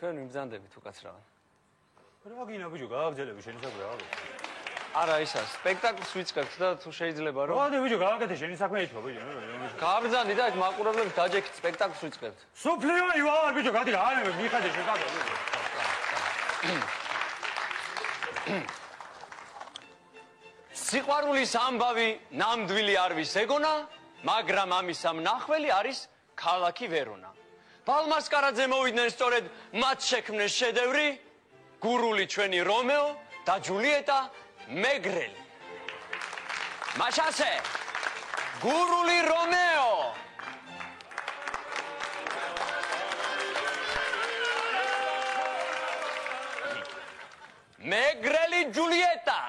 თქვენ მიმზანდებით უკაცრავად. რა გინა ბიჭო, გააგზელები შენი საქმე რა. არა ისა, სპექტაკლს ვიწყებთ და თუ შეიძლება რომ. რა ბიჭო, გააკეთე შენი საქმე ითქვა ბიჭო. გააბრძანდი და მაყურებლებს დაჯექით სპექტაკლს ვიწყებთ. სოფლიო ვარ ბიჭო, გადი რა არა მიხადე შეგაგო. სიყვარულის ამბავი ნამდვილი არ ვის ეგონა, მაგრამ ამის ამნახველი არის ქალაქი ვერონა. ბალმასკარაძე მოვიდნენ სწორედ მათ შექმნეს შედევრი, გურული ჩვენი რომეო და ჯულიეტა მეგრელი. მაშასე, გურული რომეო. მეგრელი ჯულიეტა.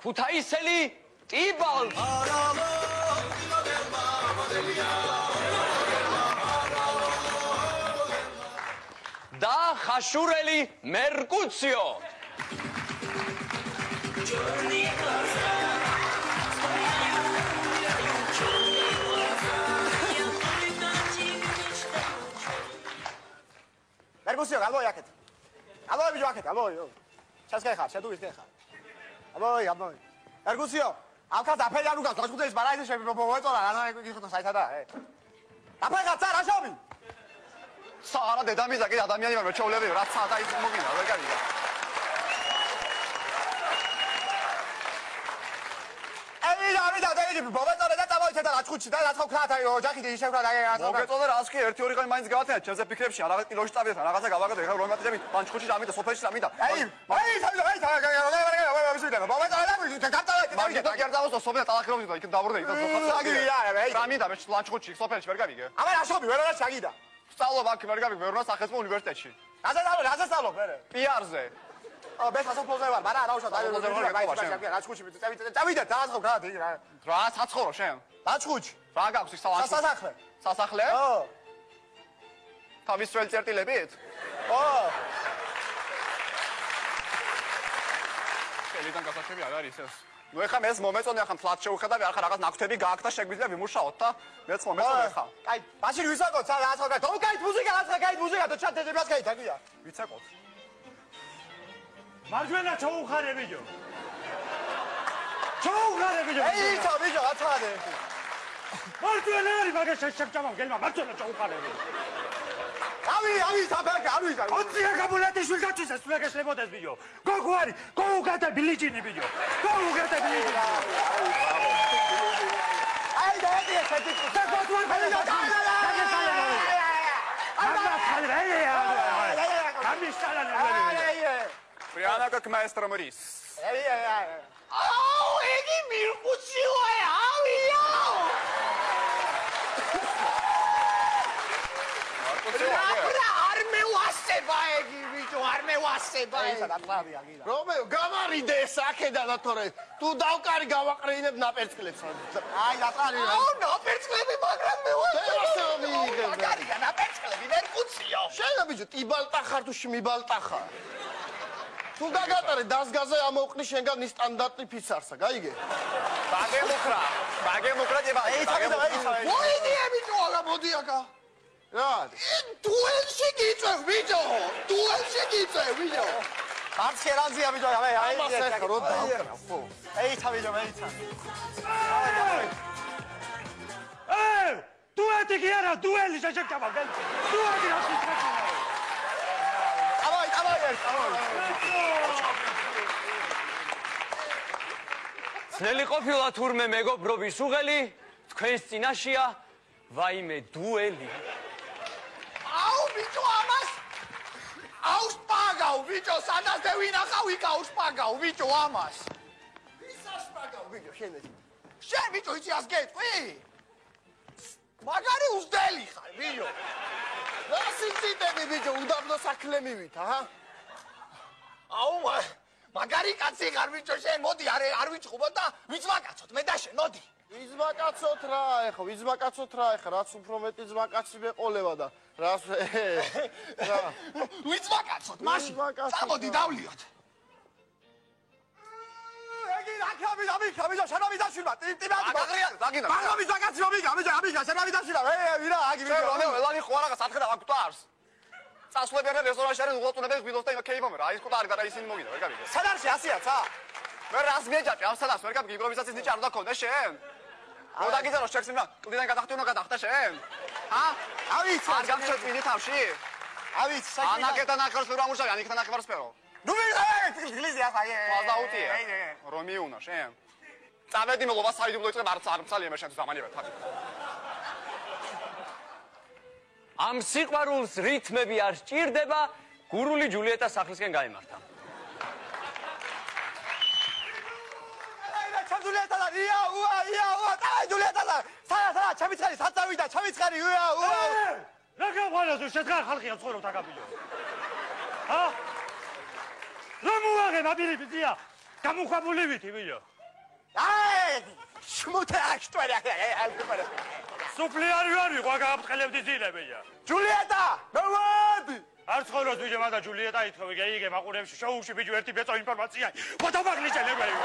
ქუთაისელი ტიბალ. და ხაშურელი მერკუციო. მერკუციო, ალბოი აქეთ. ალბოი ბიჭო აქეთ, ალბოი. ჩასკეხარ, შედუვის ხარ. ალბოი, ალბოი. მერკუციო, ახლა დაფერი არ უკავს, გაჩუდეს ბარაიზე შემოვეწოლა, რა გიხოთ საითა და. დაფერი გაწა რა შობი? საარა დედამიწა კი ადამიანი ვარ, მეჩოვლები, რა სადა ის მოგინა, ვერ გავიგე. ამიდა დაიჯი მოვეწოლა და წამოვიდე და რაჭუჩი და რაცხო ქრათა ოჯახი შეხვდა და რაღაცა. მოგეწოლა რა ასკი 1-2 დღე მაინც გავათენა, ჩემზე ფიქრებში რაღაც კილოში წავიდეთ, რაღაცა გავაკეთე, ეხლა რომ მათიები პანჩხუჩი დამიდა, სოფელში დამიდა. მაგე და გერდავოს სოფელი ტალახერობის და იქ დავრდები და ზოხაც. რამიდა მე ლანჩხუჩი სოფელში ვერ გავიგე. აბა რა შობი, ვერ არა ჩაგიდა. სწავლობ აქ ვერ გავიგე, ვერონა სახელმწიფო უნივერსიტეტში. რაზე სწავლობ მე? პიარზე. მე სასოფლოზე ვარ, მაგრამ რა უშავ რაჭუჩი წავიდეთ და რაცხო ქრათა იქ რა. რა საცხოვრო შენ? რაჭუჩი. რა გაქვს ის სალანჩხუჩი? სასახლე. სასახლე? ო. თავის ძველი წერტილებით? ო. ხელიდან გასაჩები არ არის ეს. ნუ ეხლა მეც მომეწონე ახლა თლაც შევხედავი, ახლა რაღაც ნაკვთები გააკეთა შეგვიძლია ვიმუშაოთ და მეც მომეწონე ხა. კაი, მაშინ ვისაკოთ რაცხო კაი, თო კაი მუსიკა, რაცხო კაი მუსიკა, თო ჩატეძებას კაი თაგია. ვიცაკოთ. მარჯვენა ჩოუხარე ბიჭო. ჩოუხარე ბიჭო. ეიცა ბიჭო, აცადე. მარჯვენა არის მაგას შეჭამავ გელმა, მარჯვენა ჩოუხარე ბიჭო. ავი საფერკა, არ ვიცი. ოცია გაბულატიშვილი გაჩვისეს, თუ ეგეშლებოდეს ბიჭო. გოგო არის, გოგო ბილიჯინი ბიჭო. გოგო ბილიჯინი. აი და ეს ესეთი. გოგო ბილიჯინი. Прямо как маэстро Морис. Ау, эги миркуцилай, авияу! Армევასება ეგი, ბიჭო, армევასება. ესა დაწყავი აგიდა. რომეო, გამარიდე ეს აქედან თორე თუ დავკარი გავაყრინებ ნაპერწკლებს. აი, დაწყავი. აუ, ნაპერწკლები, მაგრამ მე ვარ. მაგარია, ნაპერწკლები, მერკუციო. შენა ბიჭო, ტიბალტა ხარ თუ შმიბალტა ხარ? თუ გაგატარე დასგაზე ამოვყნი შენგან ის სტანდარტი ფიცარსა, გაიგე? ბაგემოკრა დება. მოიდიე ბიჭო, აგა მოდი აკა. რა არის? დუელში გიწევ, ბიჭო. დუელში გიწევ, ბიჭო. არც ხერანზია ბიჭო, აი. ამას ეხა რო დავკრა, ხო. ეიცა ბიჭო, ეიცა. დუეტი კი არა, დუელი შეჭამავ გელ. დუეტი რა შეჭამავ. ძნელი ყოფილა თურმე მეგობრობის უღელი, თქვენს წინაშია ვაიმე დუელი. აუ ბიჭო ამას აუშპაგავ ბიჭო, სადაც და ვინახავ იქ აუშპაგავ ბიჭო ამას. ვის აუშპაგავ ბიჭო შენ? შენ ბიჭო იცი ას გეტყვი? მაგარი უძდელი ხარ ბიჭო. რა სიციტები ბიჭო, უდაბნო საქმე მივით, აჰა. აუ მაგარი კაცი ხარ ბიჭო შენ, მოდი არ ვიჭყობ და ვიძმაკაცოთ მე და შენ, მოდი. ვიზმაკაცოთ რა, ეხა ვიზმაკაცოთ რა, ეხა რაც უფრო მეტი ზმაკაცი მეყოლება და რას რა. ვიძმაკაცოთ მაშინ. წამოდი დავლიოთ. ამიჯა შენ მიდაშვილა ტიმტიმად აგრია დაგინდა მაგომი ზაკაცი ამიჯა შენ მიდაშვილა ვირა აგი რომეო ელანი ხوارაგა სათხედა აქ თვარს წასვლებიან რესტორანში არის უღლატუნებს გვილოს და იმ კეიფომ რა ის ყუტარი და ისინი მოგიდა ვერ გავიგე სადარში ასია ცა მე რას მეჯაჭი ამ სადაც ვერ გავიგე იმპროვიზაციის ნიჭი არ უნდა ქონდეს შენ რო დაგიძარო შექსიმ რა კლიდან გადახტი უნდა გადახტა შენ ავიც არ გამჩვენი თავში ავიც ანაკეთა ნახევარს ვერ ამუშავე ანიკეთა ნახევარს ფერო ნუ ვიღე გლიზი ახლა ფაზაუტია რომი უნდა შენ წავედი მოლობა საიდუმლო იწყებ არც არ მცალია მე შენ ზამანია თაკი ამ სიყვარულს რითმები არ სჭირდება, გურული ჯულიეტა სახლისკენ გაემართა. ჯულიეტა და ჯულიეტა და სადა ჩამიცხარი საწავიდა ჩამიცხარი რა გაყვანას შედგარ ხალხია ცხოვრობ თაგაბიო რა მოაღე მაბილიბია გამოქვაბულივითი ვიო შმუთა აქტვერა სუფლი არ ვიყვა გააფრთხელებდი ძილებია ჯულიეტა მოვადი არ ცხოვრობს ბიჭო მადა ჯულიეტა ითხოვე გეიგე მაყურებში შოუში ბიჭო ერთი ბეწო ინფორმაცია ფოტომაგნიჭე ნებია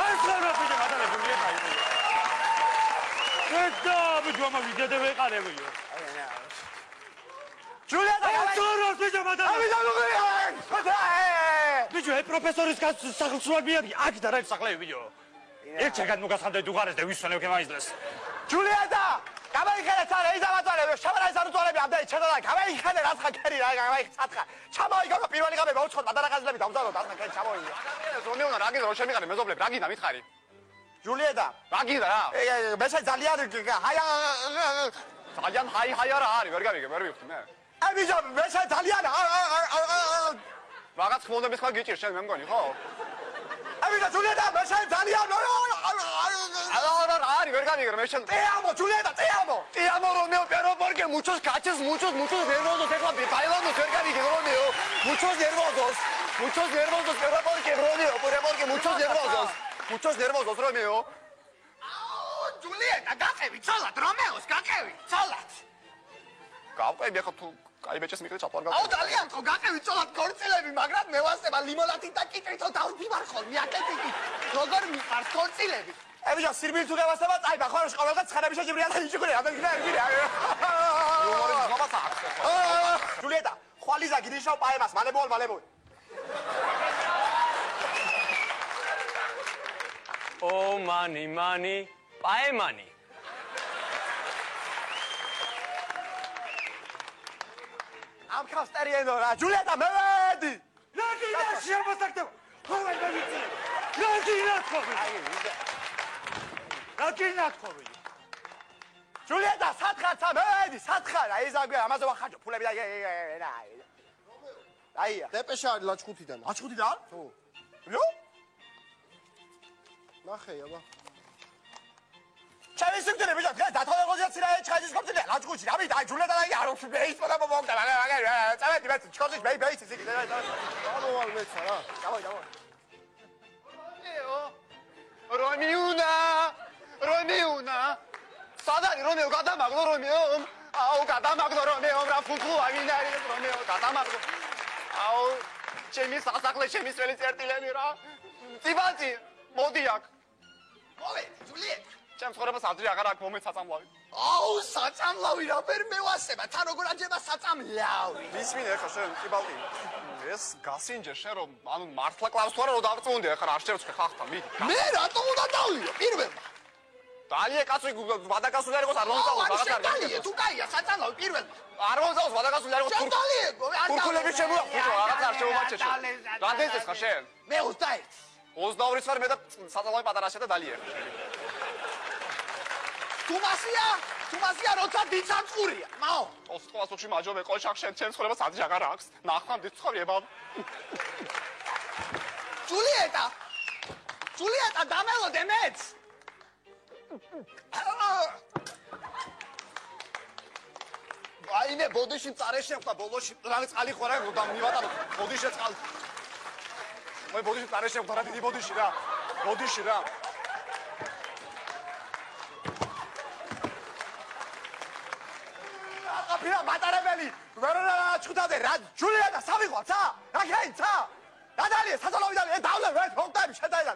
არ ცხოვრობს ბიჭო მადა ჯულიეტა ეტა ბიჭო მოვიდე ვეყარებიო ჯულიეტა არ ცხოვრობს ბიჭო მადა ბიჭო ე პროფესორის სახლს ვარბიადი აქ და რა სახლები ბიჭო ერთ შეგად მოგასხამდე დუღარეს და ვისვენებ კემაიზლეს ჯულიეტა გამაიხადე წარე იზამაწარე შაბარაის არ უწორები ამდენი ჩადა გამაიხადე რა ხაკერი რა გამაიხაცხა ჩამოიგო პირველი გამე მოუცხოთ მადარაღაზლები დავზარო და ხაკერი ჩამოიგო რომეონა რა გინდა რომ შემიყარე მეზობლები რა გინდა მითხარი ჯულიეტა რა გინდა რა მეშე ძალიან ჰაი არა არის ვერ გავიგე ვერ ვიხდი მე აი ბიჭო მეშე ძალიან რაღაც ხმონდების ხარ გიჭირ შენ მე მგონი ხო აი ბიჭო ჯულიეტა მეშე ძალიან ari ver gavi me echan te amo Julieta te amo Romeo pero porque muchos caches muchos nerviosos tengo bailando cerca de Romeo muchos nerviosos pero porque Romeo porque muchos nerviosos Romeo Julieta გაკევი ცოლად რომეოს გაკევი ცოლად გავყევი ახლა თუ კაი ბეჭეს მიყრე ჩატვარ აუ ძალიან ხო გაკევი ცოლად ქორწილები მაგრამ მე ვასება ლიმონადი და კიტრითო დავდივარ ხოლმე აკეთიკი როგორ მიყარ ქორწილები ებიჭო სირბილი თუ გავასება წაიბა ხო ყოველდღე ცხენების შეჯიბრია და იჭიქური ამერიკა ჯულიეტა ხვალიზა გინიშავ პაემას მალებოვალ ო მანი პაემანი ამ ხასტერიენო რა ჯულიეტა მე ვედი რა გინდა შემოსაკდება ხოლმე მევიცი რა გინდა თქობი ჯულიეტა სათხარცა მე ვედი სათხარა იზაგვე ამაზე ვახაჭო ფულები და აია დეპეშა არის ლაჩხუთიდან ხო რო ნახე აბა ჩავი სიკვდილი ბიჭო დღეს დათვალიერებაზეა ცირა ჩაიძის ქორწილი ლაჩხუთში რა მით აი ჯულიეტა და არ მეის პოდა მომოგდა მაგარი წავედი მე ჩქორწილში მეის ისიქ გამოვალ მეცა რა დავაი რომეუნა სადარი რომეო გადამაგდო რომეო აუ გადამაგდო რომეო რა ფუტუ ამინარი რომეო გადამაგდო აუ ჩემი სასახლე ჩემი სველი წერტილები რა ტიბატი მოდი აქ მოვედი ჯულიეტა ჩემს ხორებას ადრე აღარ აქ მომეც საწამლავი აუ საწამლავი რა ვერ მევასება თან როგორ აჯება საწამლავი მისმინე ხა შენ ტიბატი ეს გასინჯე შენ რომ ანუ მართლა კლავს თუ არა რომ დავწუნდი ახლა არ შევწხე ხახთან მიდი მე რატომ უნდა დავლიო პირველმა დალიე კაცი ვადაკასული არ იყოს არ მომწაოს რაღაცა არ გაიგე თუ კაია საწამლავი პირველმა არ მომწაოს ვადაკასული არ იყოს კურკულები შემოახვიდო რაღაცა არ შემომაჩეშო რამდენი წელს ხარ შენ მე 21 22-ის ვარ მე და საწამლავი პატარაშია და დალიე თუმასია როცა დიცამწყურია მაო ოსტოვასოჩი მაჯობე ყოჩახ შენ ჩემს ხორებას ადრე აღარ აქვს ნახან დიცხოვიება ჯულიეტა დამელოდე მეც აიმე ბოდიში წარე შეხვდა ბოლოში რა წყალი ხوارა მივატანო ბოდიში წყალი მე ბოდიში წარე შეხვდა რა დიდი ბოდიში რა აფირა მატარებელი ვერა ჩხუტადე რა ჯულიეტა სამიღვა ცა რა ხაი ცა დადალიე საწოლავი და დავლე მე ფონტები შედაიდა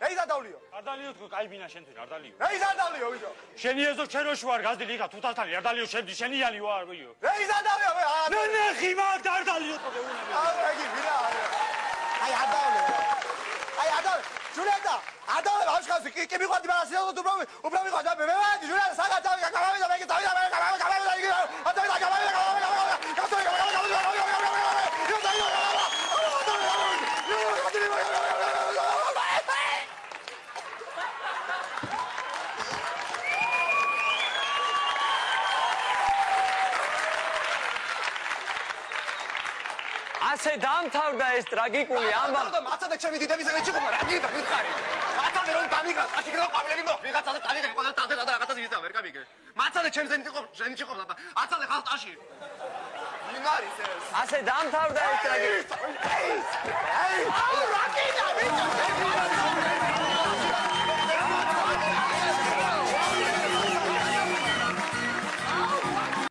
რა იზა დავლიო? არ დალიო თქო, კაი ბინა შენ თვითონ არ დალიო. რა იზა დავლიო ვიო? შენი ეზო ჩეროში ვარ გაზდილი იქა თუთასთან არ დალიო შენიანი ვარ ვიო. რა იზა დავლიო? ნახი მაგ არ დალიო თქო გეუნები. აი ვინა. აი არ დავლიო. აი არ დავლიო. ჯულიეტა, არ დავლიო ბავშვი, კი მიყვარდი მაგრამ სიახლოვე უბრალოდ მიყვარდა მე ჯულიეტა საგა დავი გამავიდა მე დავი ასე დამთავრდა ეს ტრაგიკული ამბავი. მაცადე ჩემი დიდებისგან ჩიყო რა გიდა გითხარი მაცადე რომ დამიგა ათი გრამ ყვავილები მოხ ვიღაცა და ტანი გაიყო და ტანდა და რაღაცა ის და ვერ გამიგე მაცადე ჩემზე ნიტიყო შენი ჩიყო და აცადე ხალხში ვინ არის ეს ასე დამთავრდა ეს ტრაგიკული